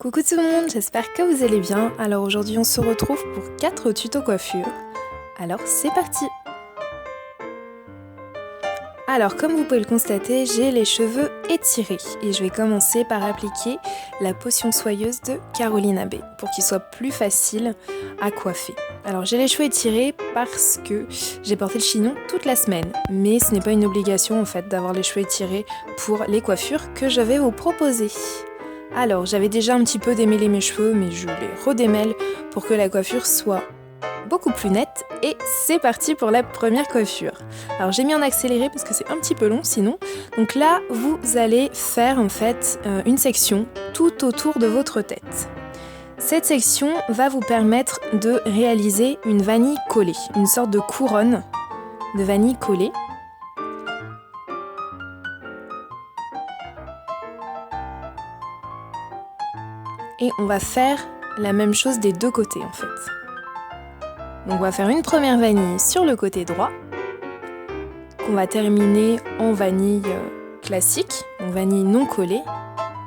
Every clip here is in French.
Coucou tout le monde, j'espère que vous allez bien. Alors aujourd'hui on se retrouve pour 4 tutos coiffure. Alors c'est parti. Alors comme vous pouvez le constater, j'ai les cheveux étirés et je vais commencer par appliquer la potion soyeuse de Caroline Abbé pour qu'il soit plus facile à coiffer. Alors j'ai les cheveux étirés parce que j'ai porté le chignon toute la semaine, mais ce n'est pas une obligation en fait d'avoir les cheveux étirés pour les coiffures que je vais vous proposer. Alors j'avais déjà un petit peu démêlé mes cheveux, mais je les redémêle pour que la coiffure soit beaucoup plus nette et c'est parti pour la première coiffure. Alors j'ai mis en accéléré parce que c'est un petit peu long sinon. Donc là vous allez faire en fait une section tout autour de votre tête. Cette section va vous permettre de réaliser une vanille collée, une sorte de couronne de vanille collée. Et on va faire la même chose des deux côtés en fait. Donc on va faire une première vanille sur le côté droit, qu'on va terminer en vanille classique, en vanille non collée,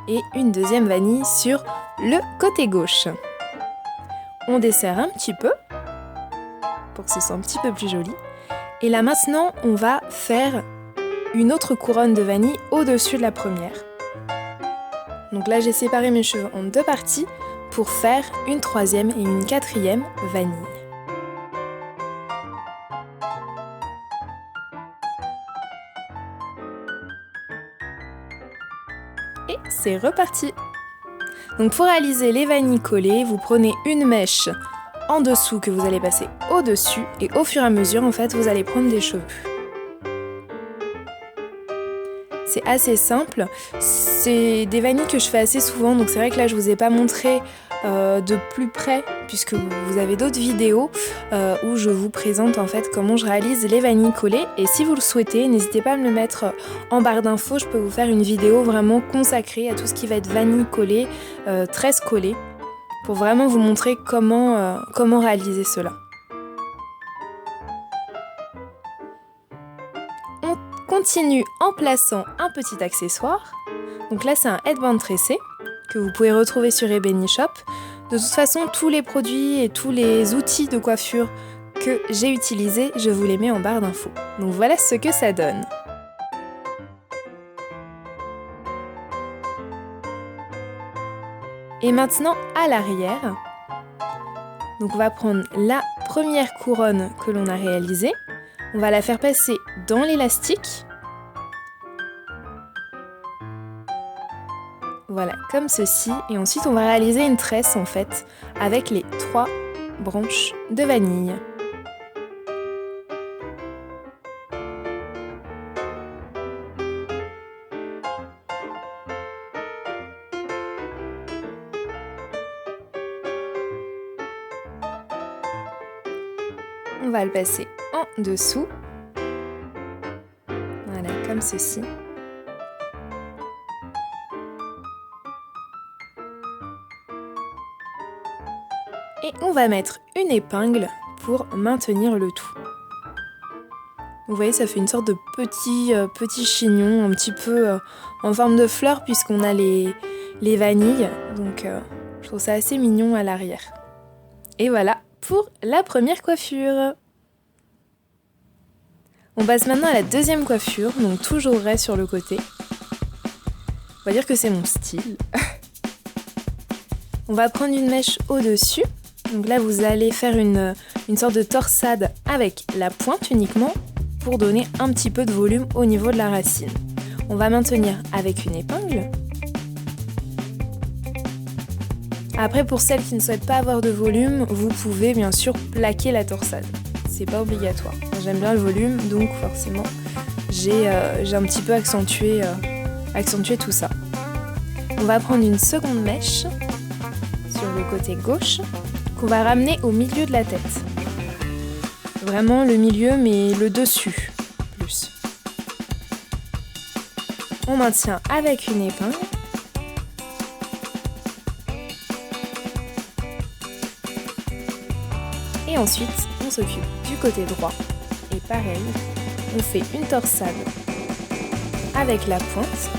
et une deuxième vanille sur le côté gauche. On desserre un petit peu, pour que ce soit un petit peu plus joli. Et là maintenant, on va faire une autre couronne de vanille au-dessus de la première. Donc là j'ai séparé mes cheveux en deux parties pour faire une troisième et une quatrième vanille. Et c'est reparti! Donc pour réaliser les vanilles collées, vous prenez une mèche en dessous que vous allez passer au-dessus et au fur et à mesure en fait vous allez prendre des cheveux. C'est assez simple, c'est des vanilles que je fais assez souvent, donc c'est vrai que là je vous ai pas montré de plus près puisque vous avez d'autres vidéos où je vous présente en fait comment je réalise les vanilles collées, et si vous le souhaitez, n'hésitez pas à me le mettre en barre d'infos, je peux vous faire une vidéo vraiment consacrée à tout ce qui va être vanille collée, tresse collée, pour vraiment vous montrer comment réaliser cela. Continue en plaçant un petit accessoire. Donc là c'est un headband tressé que vous pouvez retrouver sur Ebony Shop. De toute façon tous les produits et tous les outils de coiffure que j'ai utilisés, je vous les mets en barre d'infos. Donc voilà ce que ça donne. Et maintenant à l'arrière. Donc on va prendre la première couronne que l'on a réalisée. On va la faire passer dans l'élastique. Voilà, comme ceci. Et ensuite, on va réaliser une tresse en fait, avec les 3 branches de vanille. On va le passer en dessous. Voilà, comme ceci. Et on va mettre une épingle pour maintenir le tout. Vous voyez, ça fait une sorte de petit chignon, un petit peu en forme de fleur puisqu'on a les vanilles. Donc je trouve ça assez mignon à l'arrière. Et voilà pour la première coiffure. On passe maintenant à la deuxième coiffure, donc toujours raie sur le côté. On va dire que c'est mon style. On va prendre une mèche au-dessus. Donc là, vous allez faire une sorte de torsade avec la pointe uniquement pour donner un petit peu de volume au niveau de la racine. On va maintenir avec une épingle. Après, pour celles qui ne souhaitent pas avoir de volume, vous pouvez bien sûr plaquer la torsade. C'est pas obligatoire. Moi, j'aime bien le volume, donc forcément, j'ai un petit peu accentué tout ça. On va prendre une seconde mèche sur le côté gauche qu'on va ramener au milieu de la tête. Vraiment le milieu, mais le dessus plus. On maintient avec une épingle. Et ensuite, on s'occupe du côté droit. Et pareil, on fait une torsade avec la pointe.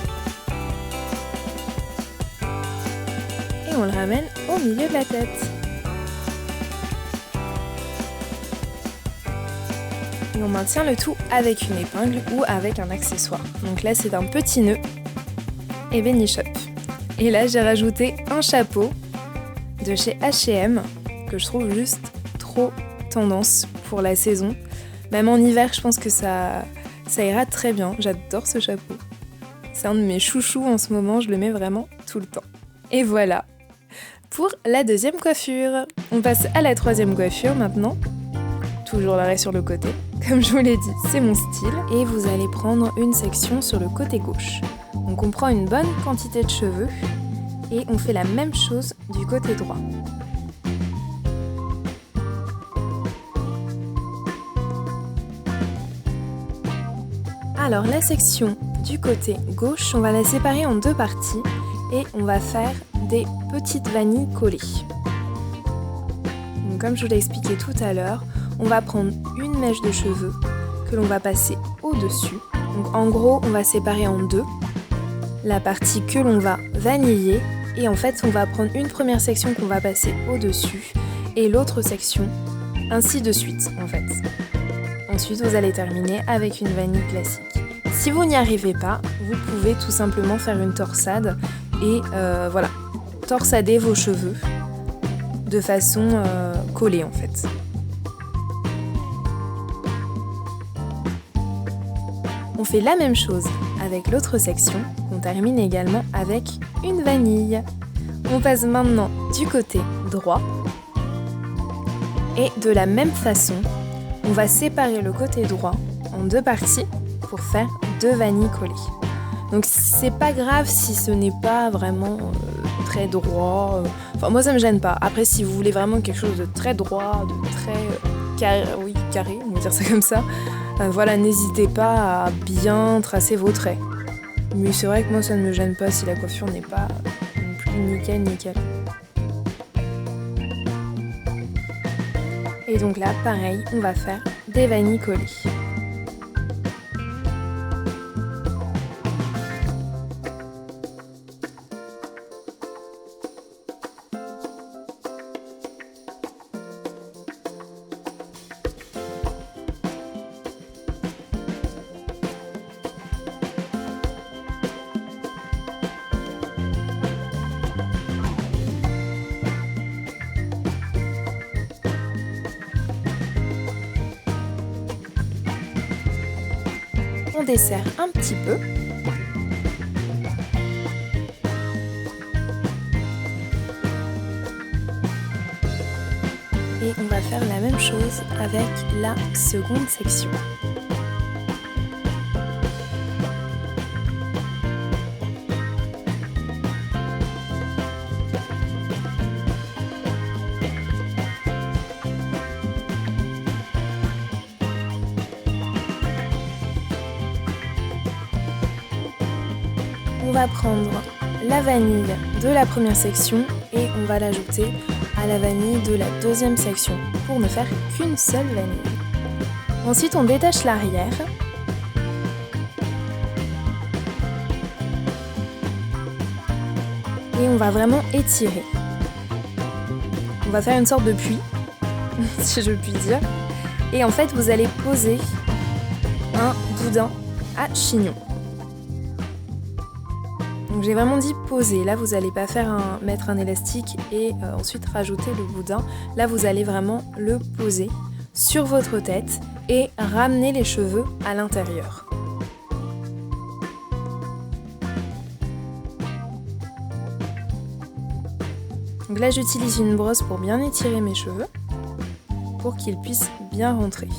et on le ramène au milieu de la tête. Et on maintient le tout avec une épingle ou avec un accessoire. Donc là c'est un petit nœud et Benny Shop. Et là j'ai rajouté un chapeau de chez H&M que je trouve juste trop tendance pour la saison. Même en hiver je pense que ça ira très bien. J'adore ce chapeau. C'est un de mes chouchous en ce moment, je le mets vraiment tout le temps. Et voilà pour la deuxième coiffure. On passe à la troisième coiffure maintenant. Toujours l'arrêt sur le côté. Comme je vous l'ai dit, c'est mon style. Et vous allez prendre une section sur le côté gauche. Donc on prend une bonne quantité de cheveux et on fait la même chose du côté droit. Alors la section du côté gauche, on va la séparer en deux parties et on va faire des petites vanilles collées. Donc, comme je vous l'ai expliqué tout à l'heure, on va prendre une mèche de cheveux que l'on va passer au-dessus. Donc en gros, on va séparer en deux la partie que l'on va vaniller et en fait, on va prendre une première section qu'on va passer au-dessus et l'autre section, ainsi de suite en fait. Ensuite, vous allez terminer avec une vanille classique. Si vous n'y arrivez pas, vous pouvez tout simplement faire une torsade et voilà, torsader vos cheveux de façon collée en fait. On fait la même chose avec l'autre section, qu'on termine également avec une vanille. On passe maintenant du côté droit et de la même façon, on va séparer le côté droit en deux parties pour faire deux vanilles collées. Donc c'est pas grave si ce n'est pas vraiment très droit. Enfin moi ça me gêne pas. Après si vous voulez vraiment quelque chose de très droit, de très carré, on va dire ça comme ça. Voilà, n'hésitez pas à bien tracer vos traits. Mais c'est vrai que moi ça ne me gêne pas si la coiffure n'est pas non plus nickel. Et donc là, pareil, on va faire des vanilles collées. On desserre un petit peu. Et on va faire la même chose avec la seconde section. On va prendre la vanille de la première section et on va l'ajouter à la vanille de la deuxième section pour ne faire qu'une seule vanille. Ensuite, on détache l'arrière. Et on va vraiment étirer. On va faire une sorte de puits, si je puis dire. Et en fait, vous allez poser un boudin à chignon. Donc j'ai vraiment dit poser. Là, vous n'allez pas mettre un élastique et ensuite rajouter le boudin. Là, vous allez vraiment le poser sur votre tête et ramener les cheveux à l'intérieur. Donc là, j'utilise une brosse pour bien étirer mes cheveux, pour qu'ils puissent bien rentrer.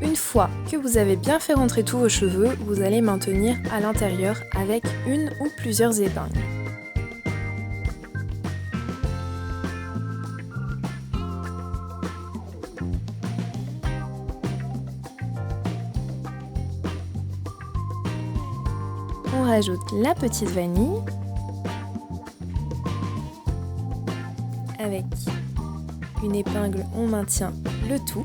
Une fois que vous avez bien fait rentrer tous vos cheveux, vous allez maintenir à l'intérieur avec une ou plusieurs épingles. On rajoute la petite vanille. avec une épingle, on maintient le tout.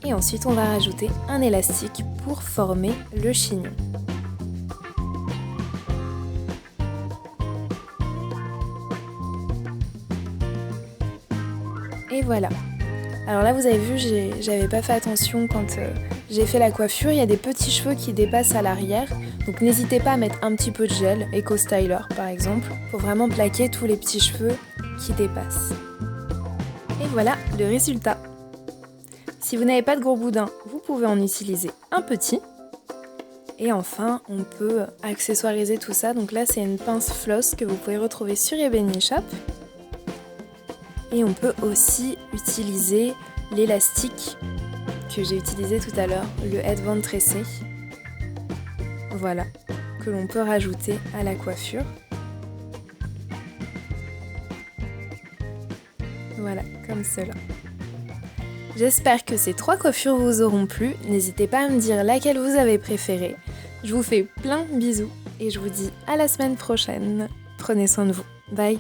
Et ensuite, on va rajouter un élastique pour former le chignon. Et voilà. Alors là, vous avez vu, j'avais pas fait attention quand j'ai fait la coiffure. Il y a des petits cheveux qui dépassent à l'arrière. Donc n'hésitez pas à mettre un petit peu de gel, Eco Styler par exemple, pour vraiment plaquer tous les petits cheveux qui dépassent. Et voilà le résultat. Si vous n'avez pas de gros boudin, vous pouvez en utiliser un petit. Et enfin, on peut accessoiriser tout ça. Donc là, c'est une pince floss que vous pouvez retrouver sur Ebony Shop. Et on peut aussi utiliser l'élastique que j'ai utilisé tout à l'heure, le headband tressé. Voilà, que l'on peut rajouter à la coiffure. Voilà, comme cela. J'espère que ces 3 coiffures vous auront plu. N'hésitez pas à me dire laquelle vous avez préférée. Je vous fais plein de bisous et je vous dis à la semaine prochaine. Prenez soin de vous. Bye!